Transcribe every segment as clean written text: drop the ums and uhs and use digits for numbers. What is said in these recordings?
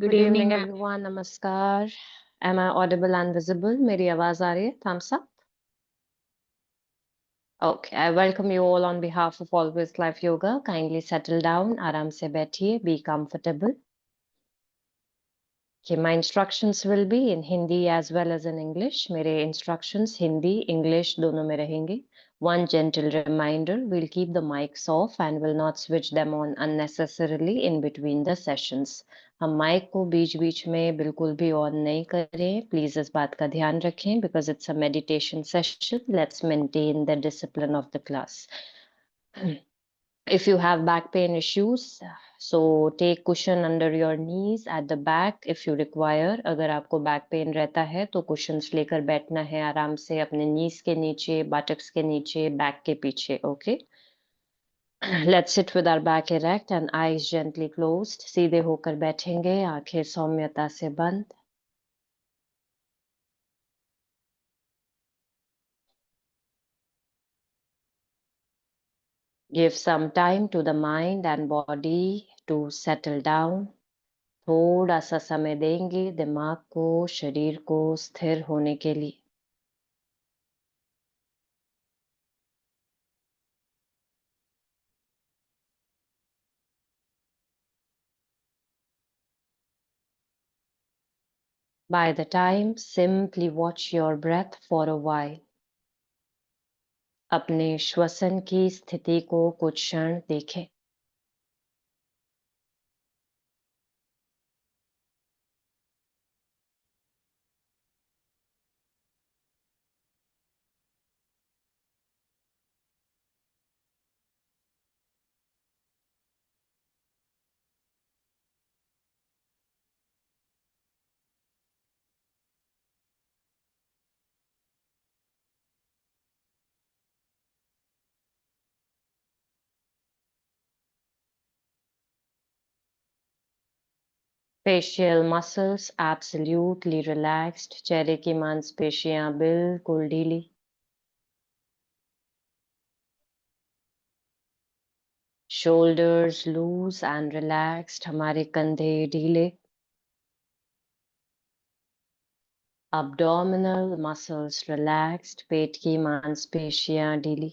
Good good evening evening everyone, नमस्कार। Am I audible and visible? मेरी आवाज आ रही है? Thumbs up. Okay, I welcome you all on behalf of Always Life Yoga. Kindly settle down, आराम से बैठिए, be comfortable. Okay, my instructions will be in Hindi as well as in English. मेरे instructions Hindi, English दोनों में रहेंगे. One gentle reminder, we'll keep the mics off and will not switch them on unnecessarily in between the sessions. हम mic को बीच बीच में बिल्कुल भी on नहीं करें. प्लीज इस बात का ध्यान रखें because it's a meditation session. Let's maintain the discipline of the class. If you have back pain issues, so take cushion under your knees at the back if you require. अगर आपको back pain रहता है तो cushions लेकर बैठना है आराम से अपने नीज के नीचे, बटक्स के नीचे, बैक के पीछे. Okay, let's sit with our back erect and eyes gently closed. सीधे होकर बैठेंगे, आंखें सौम्यता से बंद. Give some time to the mind and body to settle down. थोड़ा सा समय देंगे दिमाग को, शरीर को स्थिर होने के लिए. By the time, simply watch your breath for a while. अपने श्वसन की स्थिति को कुछ क्षण देखें. Facial muscles absolutely relaxed. चेहरे की मांसपेशियां बिल्कुल ढीली. Shoulders loose and relaxed. हमारे कंधे ढीले. Abdominal muscles relaxed. पेट की मांसपेशियां ढीली.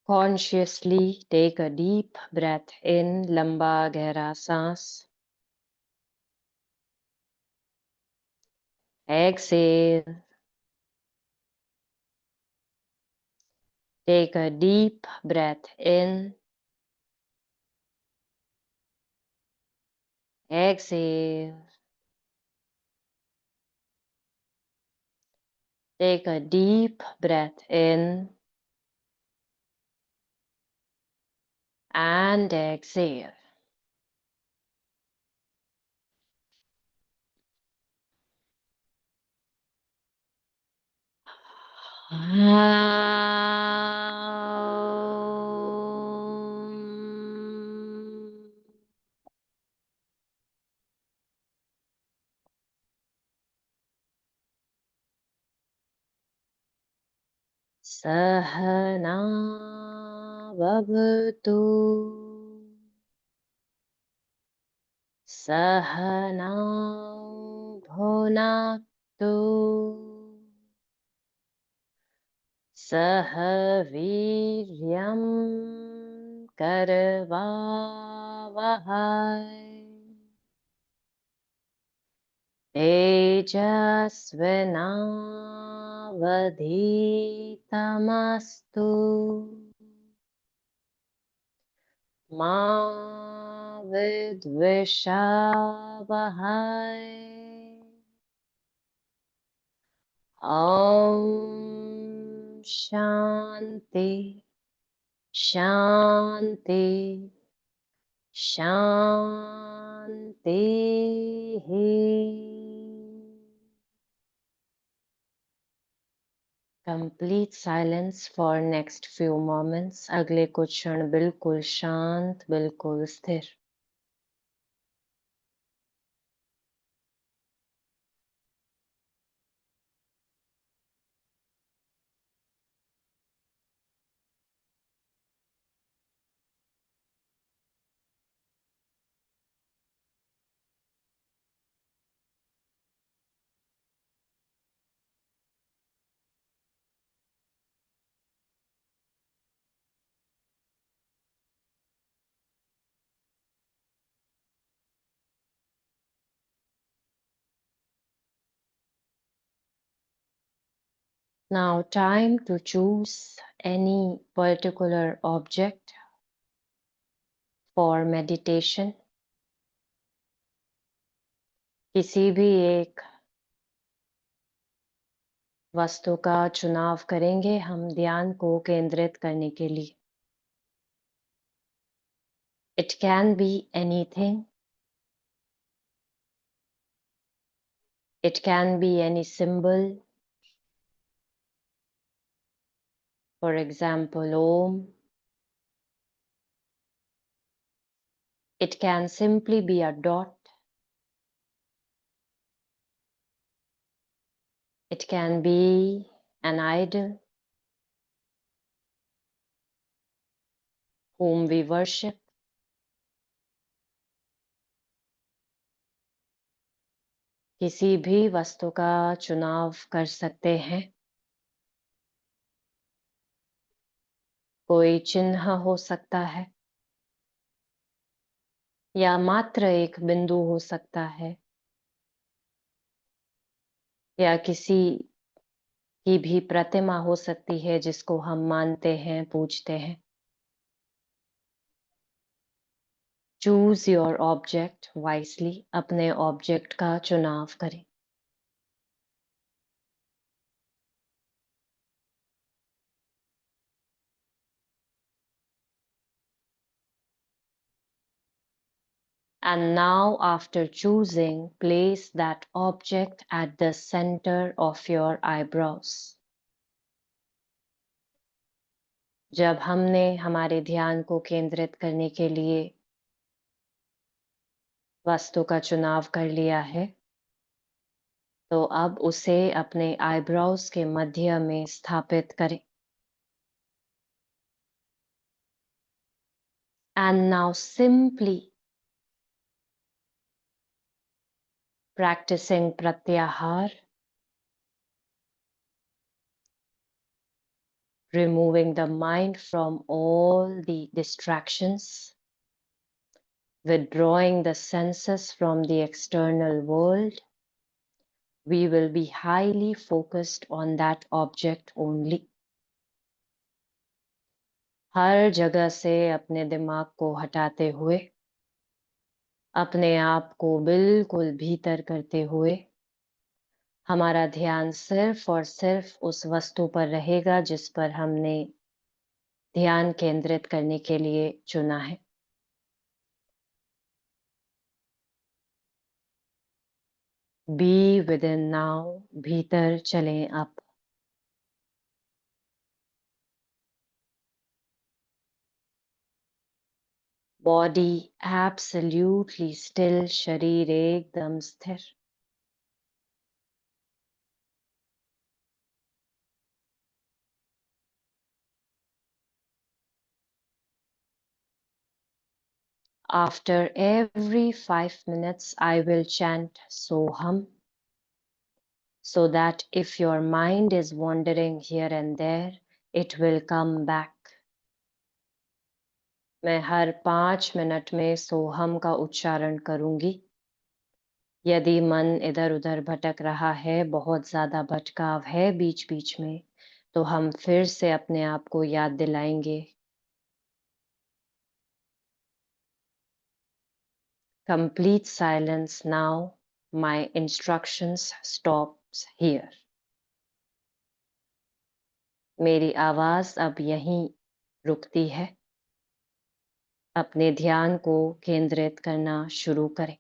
Consciously take a deep breath in, लंबा गहरा सांस. Exhale. Take a deep breath in. Exhale. Take a deep breath in and exhale. Sahana Vavatu. Sahana Bhunaktu. Sah Viryam Karvavahai. तेजस्विनावधीतमस्तु. मा विद्विषावहै. ॐ शान्ति शान्ति शान्तिः. Complete silence for next few moments. अगले कुछ क्षण बिल्कुल शांत, बिल्कुल स्थिर. Now, time to choose any particular object for meditation. किसी भी एक वस्तु का चुनाव करेंगे हम ध्यान को केंद्रित करने के लिए. It can be anything. It can be any symbol. For example, Om. It can simply be a dot. It can be an idol whom we worship. किसी भी वस्तु का चुनाव कर सकते हैं. कोई चिन्ह हो सकता है या मात्र एक बिंदु हो सकता है या किसी की भी प्रतिमा हो सकती है जिसको हम मानते हैं, पूजते हैं. Choose your object wisely. अपने ऑब्जेक्ट का चुनाव करें. And now, after choosing, place that object at the center of your eyebrows. जब हमने हमारे ध्यान को केंद्रित करने के लिए वस्तु का चुनाव कर लिया है, तो अब उसे अपने आईब्रोज के मध्य में स्थापित करें. And now simply practicing pratyahar, removing the mind from all the distractions, withdrawing the senses from the external world, we will be highly focused on that object only. हर जगह से अपने दिमाग को हटाते हुए, अपने आप को बिल्कुल भीतर करते हुए, हमारा ध्यान सिर्फ और सिर्फ उस वस्तु पर रहेगा जिस पर हमने ध्यान केंद्रित करने के लिए चुना है. Be within now. भीतर चलें अब. Body absolutely still. शरीर एकदम स्थिर. After every 5 minutes, I will chant Soham, so that if your mind is wandering here and there, it will come back. मैं हर 5 मिनट में सोहम का उच्चारण करूंगी. यदि मन इधर उधर भटक रहा है, बहुत ज्यादा भटकाव है बीच बीच में, तो हम फिर से अपने आप को याद दिलाएंगे. Complete silence now. My instructions stops here. मेरी आवाज अब यहीं रुकती है. अपने ध्यान को केंद्रित करना शुरू करें.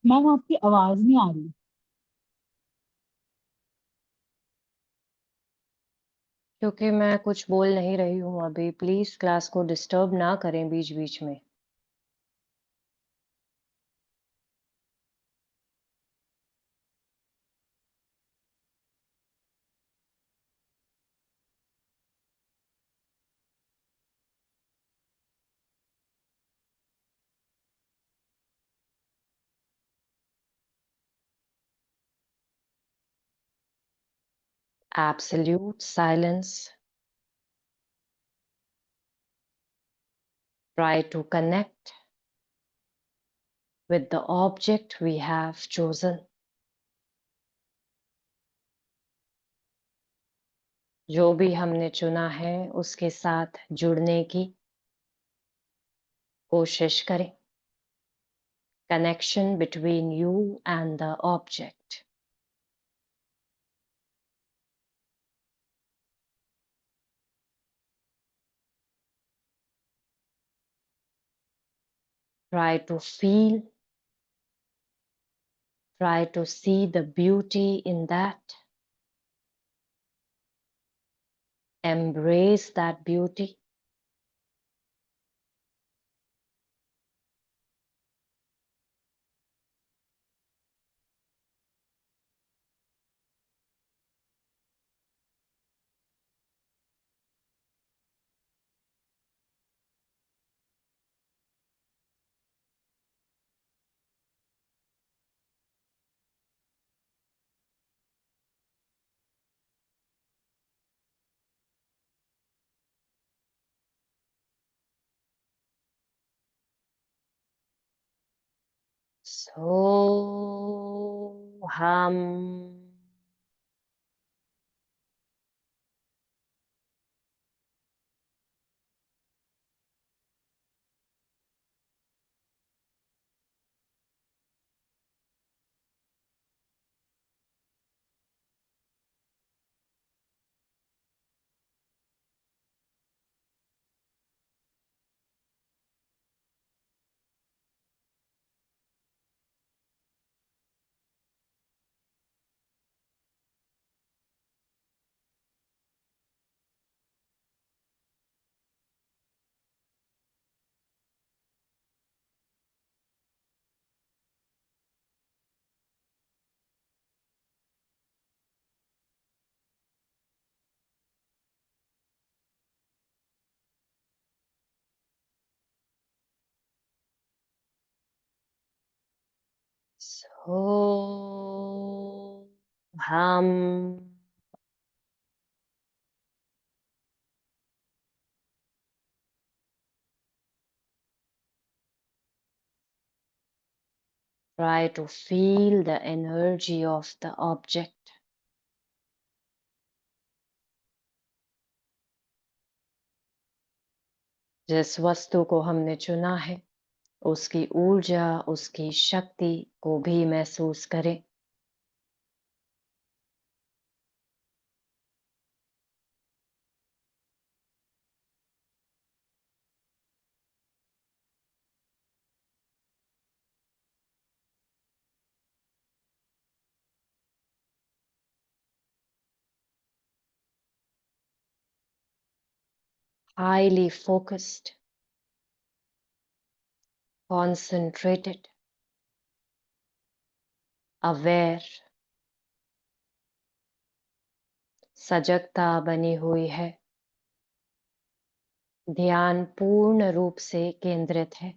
मैम आपकी आवाज नहीं आ रही. क्योंकि मैं कुछ बोल नहीं रही हूँ अभी, प्लीज क्लास को डिस्टर्ब ना करें बीच बीच में. Absolute silence. Try to connect with the object we have chosen. जो भी हमने चुना है उसके साथ जुड़ने की कोशिश करें. Connection between you and the object. Try to feel, try to see the beauty in that. Embrace that beauty. So hum. So hum. Try to feel the energy of the object. जिस वस्तु को हमने चुना है उसकी ऊर्जा, उसकी शक्ति को भी महसूस करें. Highly focused, concentrated, aware. सजगता बनी हुई है. ध्यान पूर्ण रूप से केंद्रित है.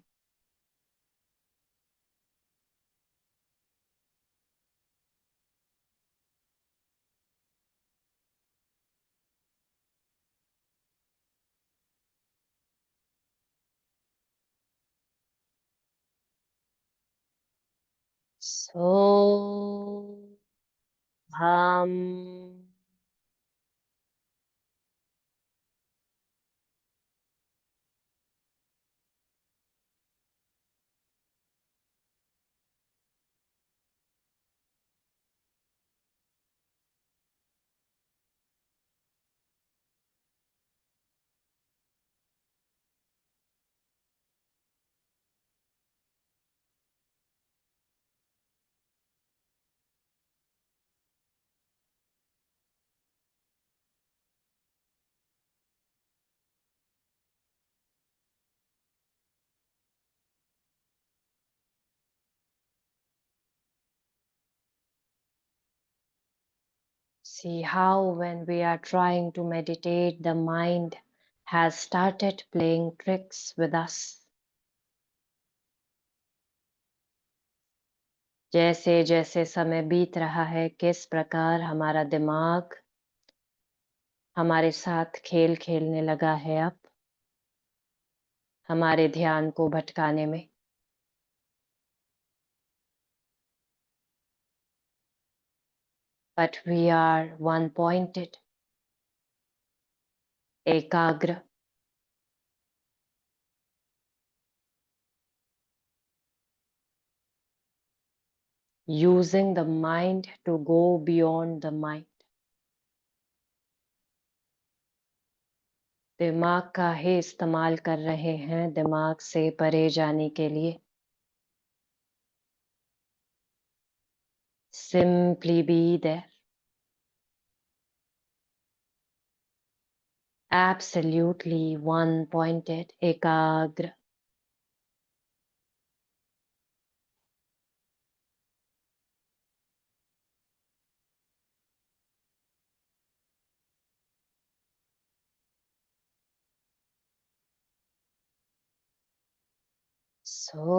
So hum. See how when we are trying to meditate, the mind has started playing tricks with us. जैसे जैसे समय बीत रहा है, किस प्रकार हमारा दिमाग हमारे साथ खेल खेलने लगा है अब, हमारे ध्यान को भटकाने में। But we are one pointed, एकाग्र, using the mind to go beyond the mind. दिमाग का ही इस्तेमाल कर रहे हैं दिमाग से परे जाने के लिए। Simply be there. Absolutely one pointed, एकाग्र। So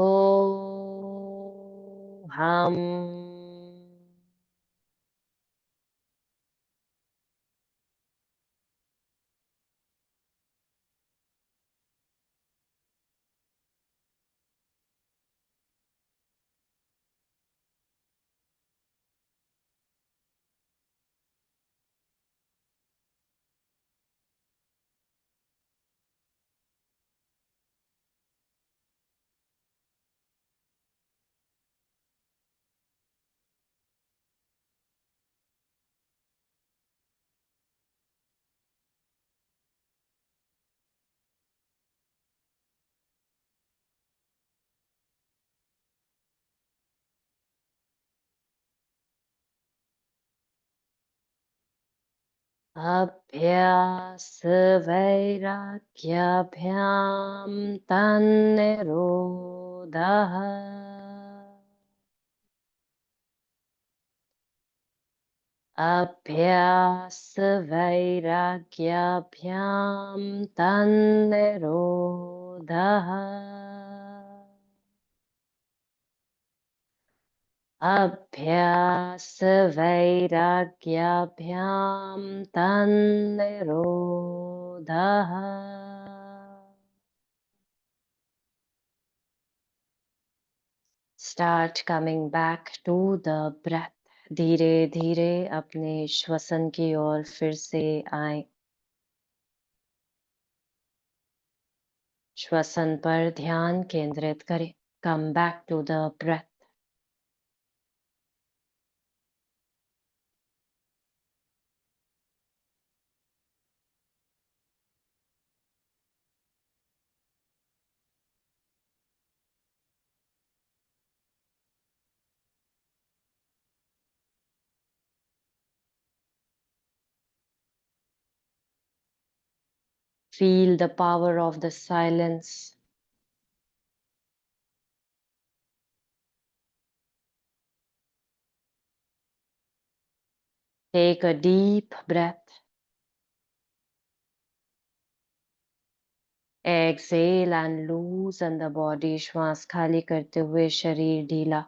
हम अभ्यास वैराग्याभ्याम तन्निरोधः। अभ्यास वैराग्याभ्याम तन्निरोधः। अभ्यास वैराग्याभ्याम तन्निरोधः। Start coming back to the breath. धीरे धीरे अपने श्वसन की ओर फिर से आए। श्वसन पर ध्यान केंद्रित करें। Come back to the breath. Feel the power of the silence. Take a deep breath. Exhale and loosen the body. श्वास खाली करते हुए शरीर ढीला।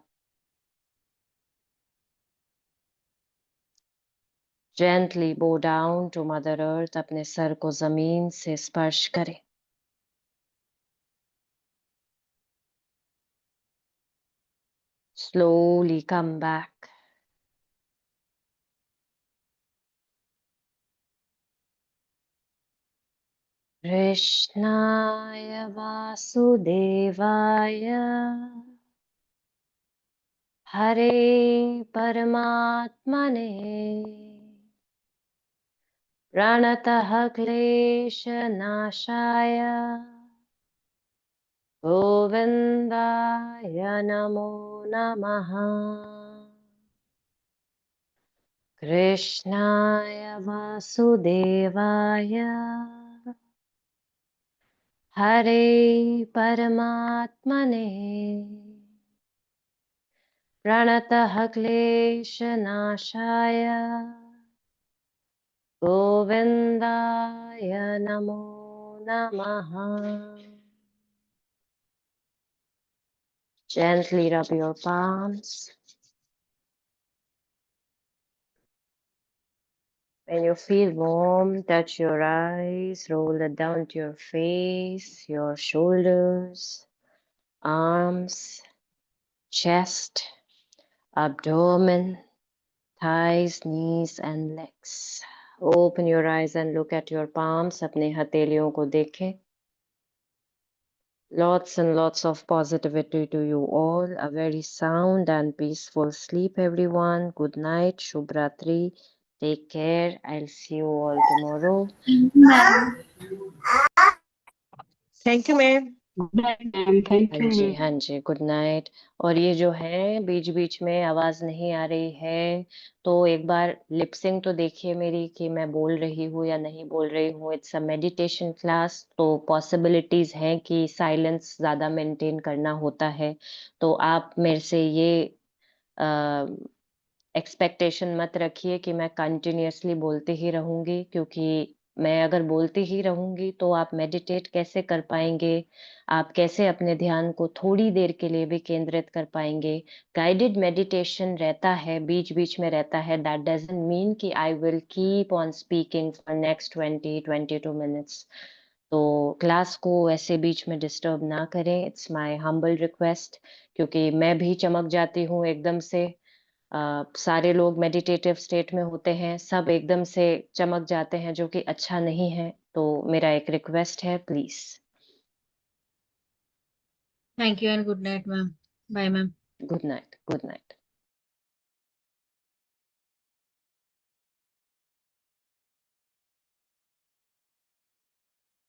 Gently bow down to Mother Earth. अपने सर को जमीन से स्पर्श करें। Slowly come back. कृष्णाय वासुदेवाय हरे परमात्मने प्रणतः क्लेशनाशाय गोविन्दाय नमो नमः। कृष्णाय वासुदेवाय हरे परमात्मने प्रणतः क्लेशनाशाय गोविन्दाय नमो नमः। Gently rub your palms. When you feel warm, touch your eyes, roll it down to your face, your shoulders, arms, chest, abdomen, thighs, knees and legs. Open your eyes and look at your palms. अपने हथेलियों को देखें. Lots and lots of positivity to you all. A very sound and peaceful sleep, everyone. Good night. Shubh Ratri. Take care. I'll see you all tomorrow. Ma'am thank you ma'am. Good night ma'am, thank हाँ you ji, ma'am. हाँ जी, good night. और ये जो है बीच बीच में आवाज नहीं आ रही है तो एक बार लिपसिंग तो देखिए मेरी कि मैं बोल रही हूँ या नहीं बोल रही हूँ। इट्स अ मेडिटेशन क्लास, तो पॉसिबिलिटीज हैं कि साइलेंस ज्यादा मेंटेन करना होता है। तो आप मेरे से ये एक्सपेक्टेशन मत रखिए कि मैं कंटिन्यूअसली बोलती ही रहूंगी, क्योंकि मैं अगर बोलती ही रहूंगी तो आप मेडिटेट कैसे कर पाएंगे, आप कैसे अपने ध्यान को थोड़ी देर के लिए भी केंद्रित कर पाएंगे। गाइडेड मेडिटेशन रहता है, बीच बीच में रहता है, दैट डजंट मीन कि I will keep on speaking for next 22 minutes. तो क्लास को ऐसे बीच में डिस्टर्ब ना करें, इट्स माय हम्बल रिक्वेस्ट, क्योंकि मैं भी चमक जाती हूँ एकदम से। सारे लोग मेडिटेटिव स्टेट में होते हैं, सब एकदम से चमक जाते हैं, जो कि अच्छा नहीं है। तो मेरा एक रिक्वेस्ट है, please. Thank you and good night ma'am. Bye ma'am. Good night, good night.